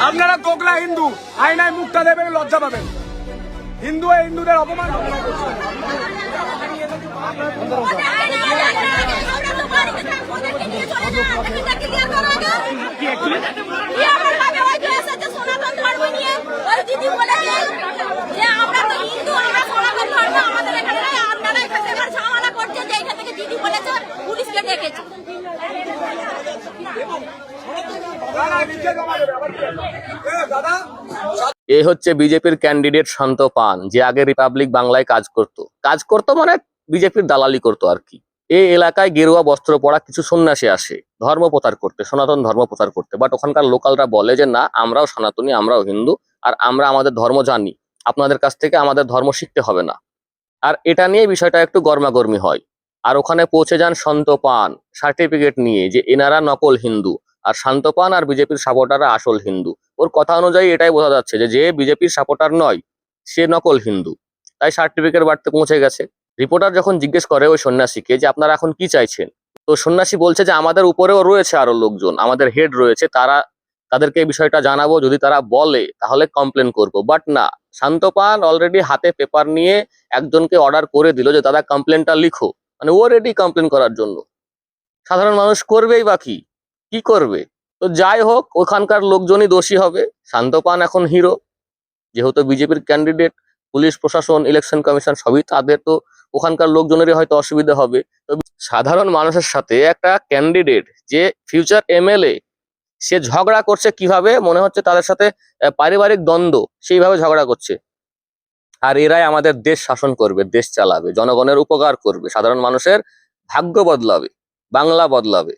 আপনারা গোগলা হিন্দু, আয়নায় মুখটা দেবেন, লজ্জা পাবেন। হিন্দু হিন্দুদের অপমান পুলিশকে ডেকেছে। এ হচ্ছে বিজেপির ক্যান্ডিডেট শান্ত পান, যে আগে রিপাবলিক বাংলায় কাজ করতো মানে বিজেপির দালালি করতো আর কি। এই এলাকায় গেরুয়া বস্ত্র পরা কিছু সন্ন্যাসী আসে ধর্ম প্রচার করতে, সনাতন ধর্ম প্রচার করতে। বাট ওখানকার লোকালরা বলে যে না, আমরাও সনাতনী, আমরাও হিন্দু, আর আমরা আমাদের ধর্ম জানি, আপনাদের কাছ থেকে আমাদের ধর্ম শিখতে হবে না। আর এটা নিয়ে বিষয়টা একটু গরমাগর্মি হয়। আর ওখানে পৌঁছে যান শান্ত পান সার্টিফিকেট নিয়ে যে এনারা নকল হিন্দু, আর শান্ত পান আর বিজেপির সাপোর্টাররা আসল হিন্দু। ওর কথা অনুযায়ী এটাই বোঝা যাচ্ছে যে যে বিজেপির সাপোর্টার নয় সে নকল হিন্দু, তাই সার্টিফিকেট বাড়তে পৌঁছে গেছে। রিপোর্টার যখন জিজ্ঞেস করে ওই সন্ন্যাসীকে যে আপনারা এখন কি চাইছেন, তো সন্ন্যাসী বলছে যে আমাদের উপরেও রয়েছে আরো লোকজন, আমাদের হেড রয়েছে, তাদেরকে এই বিষয়টা জানাবো, যদি তারা বলে তাহলে কমপ্লেন করব। বাট না, শান্ত পান অলরেডি হাতে পেপার নিয়ে একজনকে অর্ডার করে দিল যে দাদা কমপ্লেনটা লিখো, মানে ও রেডি কমপ্লেন করার জন্য। সাধারণ মানুষ করবেই বা কি করবে? তো যাই হোক, ওখানকার লোকজনই দোষী হবে। শান্ত পান এখন হিরো, যেহেতু বিজেপির ক্যান্ডিডেট। পুলিশ প্রশাসন, ইলেকশন কমিশন সবই তাদের, তো ওখানকার লোকজনেরই হয়তো অসুবিধা হবে। তো সাধারণ মানুষের সাথে একটা ক্যান্ডিডেট যে ফিউচার এমএলএ, সে ঝগড়া করছে কিভাবে, মনে হচ্ছে তাদের সাথে পারিবারিক দ্বন্দ্ব, সেইভাবে ঝগড়া করছে। আর এরাই আমাদের দেশ শাসন করবে, দেশ চালাবে, জনগণের উপকার করবে, সাধারণ মানুষের ভাগ্য বদলাবে, বাংলা বদলাবে।